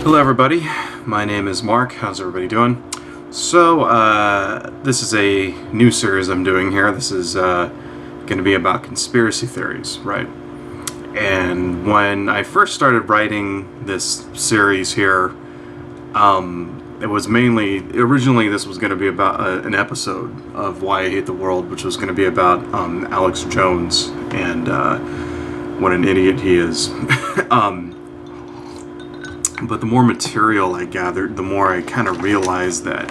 Hello everybody, my name is Mark. How's everybody doing? So, this is a new series I'm doing here. This is going to be about conspiracy theories, right? And when I first started writing this series here, it was originally this was going to be about an episode of Why I Hate the World, which was going to be about Alex Jones and what an idiot he is. But the more material I gathered, the more I kind of realized that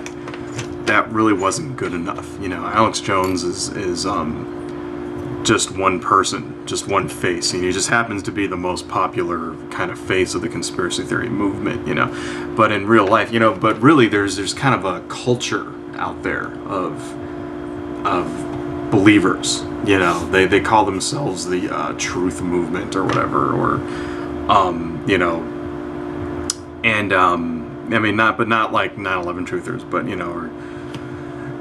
that really wasn't good enough. You know, Alex Jones is just one person, just one face. And he just happens to be the most popular kind of face of the conspiracy theory movement, you know. But in real life, you know, but really there's kind of a culture out there of believers, you know. They call themselves the truth movement or whatever, or you know. And I mean, not like 9/11 truthers, but you know,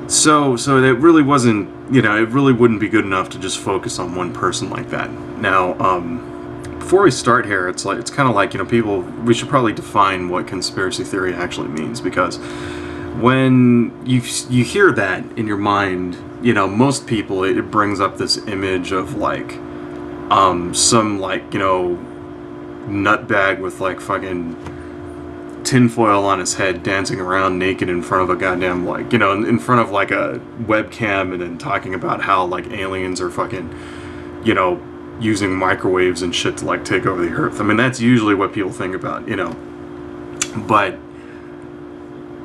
so it really wasn't, you know, it really wouldn't be good enough to just focus on one person like that. Now, before we start here, it's kind of like, you know, we should probably define what conspiracy theory actually means, because when you hear that in your mind, you know, most people, it brings up this image of like some, like, you know, nutbag with like fucking tinfoil on his head dancing around naked in front of a goddamn, like, you know, in front of like a webcam, and then talking about how like aliens are fucking, you know, using microwaves and shit to like take over the earth. I mean, that's usually what people think about, you know. But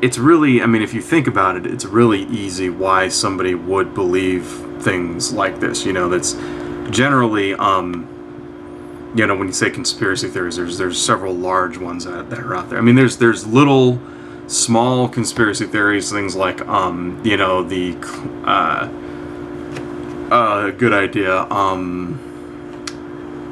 it's really, I mean, if you think about it, it's really easy why somebody would believe things like this, you know. That's generally you know, when you say conspiracy theories, there's several large ones that are out there. I mean, there's little, small conspiracy theories, things like, you know, the, good idea,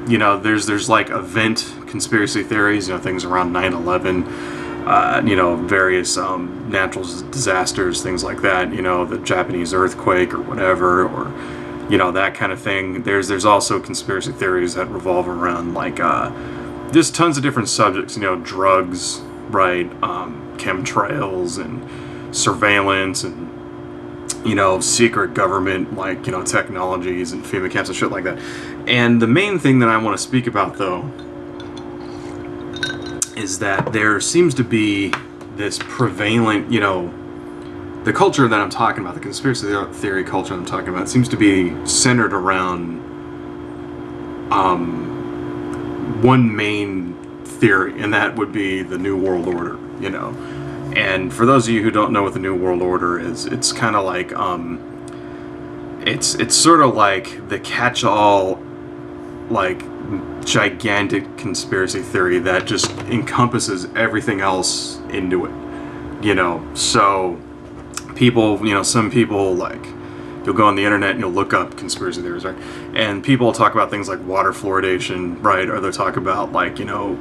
you know, there's like event conspiracy theories, you know, things around 9/11, you know, various natural disasters, things like that, you know, the Japanese earthquake or whatever, or, you know, that kind of thing. There's also conspiracy theories that revolve around like just tons of different subjects, you know, drugs, right, chemtrails and surveillance, and, you know, secret government, like, you know, technologies and FEMA camps and shit like that. And the main thing that I want to speak about, though, is that there seems to be this prevalent, you know, the culture that I'm talking about, the conspiracy theory culture I'm talking about, seems to be centered around one main theory, and that would be the New World Order, you know. And for those of you who don't know what the New World Order is, it's kind of like, it's sort of like the catch-all, like, gigantic conspiracy theory that just encompasses everything else into it, you know. So people, you know, some people, like, you'll go on the internet and you'll look up conspiracy theories, right? And people talk about things like water fluoridation, right? Or they'll talk about, like, you know,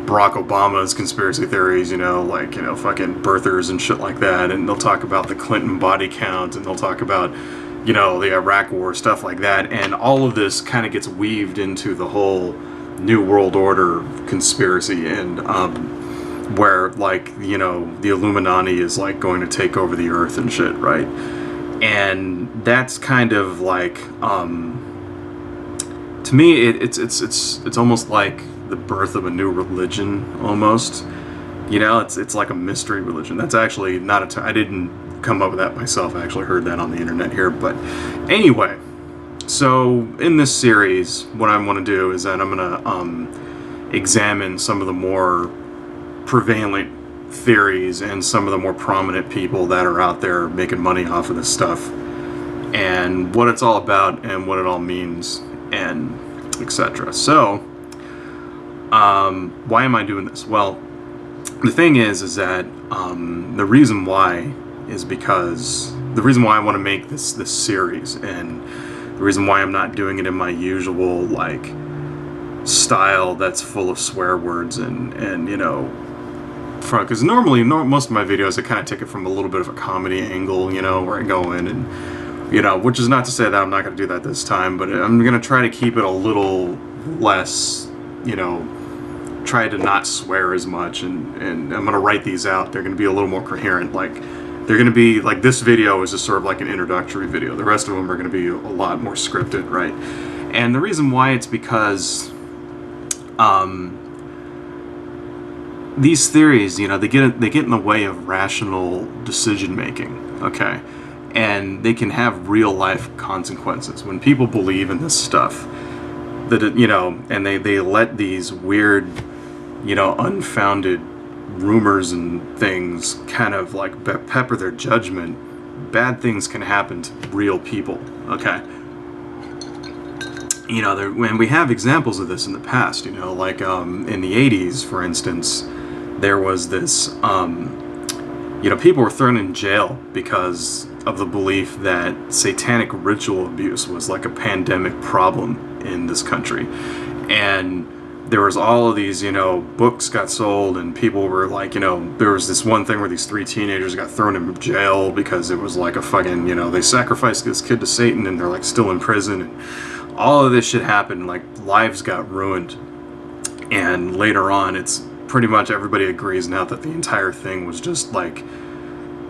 Barack Obama's conspiracy theories, you know, like, you know, fucking birthers and shit like that. And they'll talk about the Clinton body count, and they'll talk about, you know, the Iraq War, stuff like that. And all of this kind of gets weaved into the whole New World Order conspiracy, and where, like, you know, the Illuminati is like going to take over the earth and shit, right? And that's kind of like, to me, it's almost like the birth of a new religion, almost. You know, it's like a mystery religion. That's actually not I didn't come up with that myself. I actually heard that on the internet here. But anyway, so in this series, what I want to do is that I'm gonna examine some of the more prevalent theories and some of the more prominent people that are out there making money off of this stuff, and what it's all about, and what it all means, and etc. So, why am I doing this? Well, the thing is that the reason why is because the reason why I want to make this series, and the reason why I'm not doing it in my usual, like, style that's full of swear words and you know, because normally most of my videos, I kind of take it from a little bit of a comedy angle, you know, where I go in and, you know, which is not to say that I'm not going to do that this time, but I'm going to try to keep it a little less, you know, tried to not swear as much, and I'm going to write these out. They're going to be a little more coherent. Like, they're going to be, like, this video is just sort of like an introductory video. The rest of them are going to be a lot more scripted, right? And the reason why, it's because these theories, you know, they get in the way of rational decision making, okay? And they can have real life consequences. When people believe in this stuff, that it, you know, and they let these weird, you know, unfounded rumors and things kind of like pepper their judgment, bad things can happen to real people, okay? You know, when we have examples of this in the past, you know, like in the 80s, for instance, there was this, you know, people were thrown in jail because of the belief that satanic ritual abuse was like a pandemic problem in this country. And there was all of these, you know, books got sold, and people were like, you know, there was this one thing where these 3 teenagers got thrown in jail because it was like a fucking, you know, they sacrificed this kid to Satan, and they're like still in prison, and all of this shit happened, like lives got ruined. And later on, it's pretty much everybody agrees now that the entire thing was just like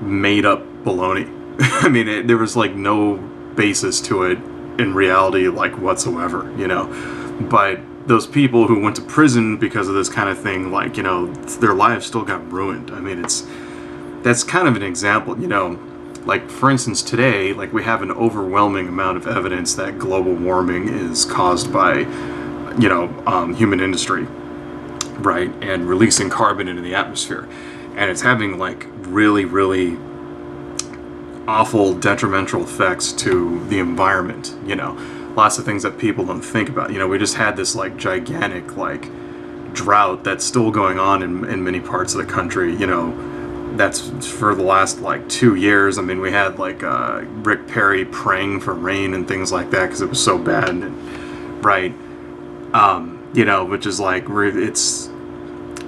made up baloney. I mean, there was like no basis to it in reality, like whatsoever, you know. But those people who went to prison because of this kind of thing, like, you know, their lives still got ruined. I mean, that's kind of an example, you know. Like, for instance, today, like, we have an overwhelming amount of evidence that global warming is caused by, you know, human industry, right? And releasing carbon into the atmosphere. And it's having, like, really, really awful detrimental effects to the environment, you know. Lots of things that people don't think about. You know, we just had this, like, gigantic, like, drought that's still going on in many parts of the country, you know. That's for the last, like, 2 years. I mean, we had, like, Rick Perry praying for rain and things like that because it was so bad, and, right? You know, which is, like, it's...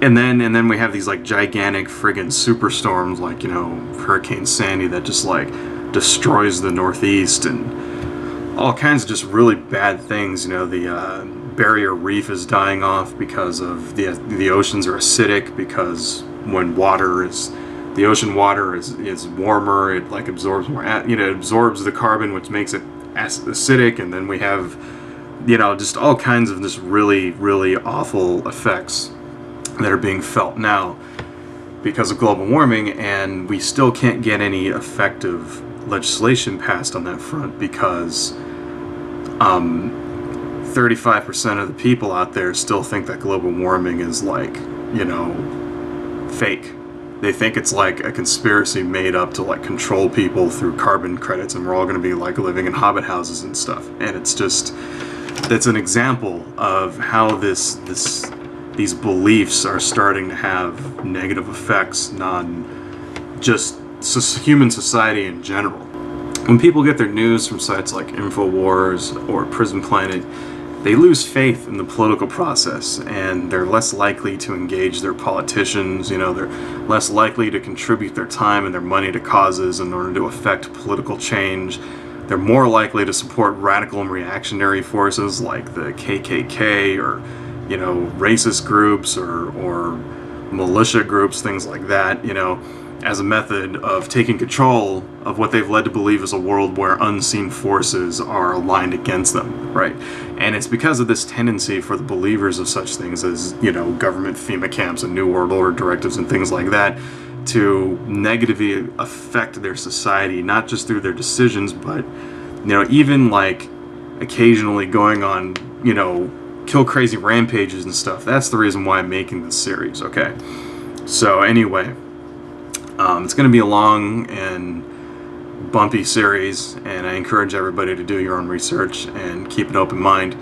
And then we have these, like, gigantic friggin' superstorms, like, you know, Hurricane Sandy that just, like, destroys the Northeast, and all kinds of just really bad things. You know, the barrier reef is dying off because of the oceans are acidic, because when the ocean water is warmer, it, like, absorbs more, you know, it absorbs the carbon, which makes it acidic, and then we have, you know, just all kinds of just really, really awful effects that are being felt now because of global warming, and we still can't get any effective legislation passed on that front because 35% of the people out there still think that global warming is, like, you know, fake. They think it's like a conspiracy made up to, like, control people through carbon credits, and we're all going to be, like, living in hobbit houses and stuff. And it's just, that's an example of how these beliefs are starting to have negative effects on just human society in general. When people get their news from sites like InfoWars or Prison Planet, they lose faith in the political process, and they're less likely to engage their politicians. You know, they're less likely to contribute their time and their money to causes in order to affect political change. They're more likely to support radical and reactionary forces like the KKK, or, you know, racist groups or militia groups, things like that, you know, as a method of taking control of what they've led to believe is a world where unseen forces are aligned against them, right? And it's because of this tendency for the believers of such things as, you know, government FEMA camps and New World Order directives and things like that to negatively affect their society, not just through their decisions, but, you know, even, like, occasionally going on, you know, kill crazy rampages and stuff. That's the reason why I'm making this series, okay? So anyway, it's going to be a long and bumpy series, and I encourage everybody to do your own research and keep an open mind.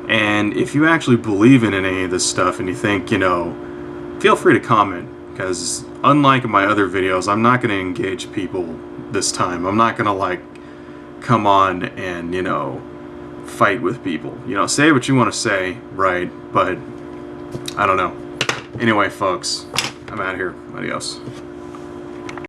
And if you actually believe in any of this stuff and you think, you know, feel free to comment, because unlike in my other videos, I'm not going to engage people this time. I'm not going to, like, come on and, you know, fight with people. You know, say what you want to say, right? But I don't know. Anyway, folks, I'm out of here. Adios.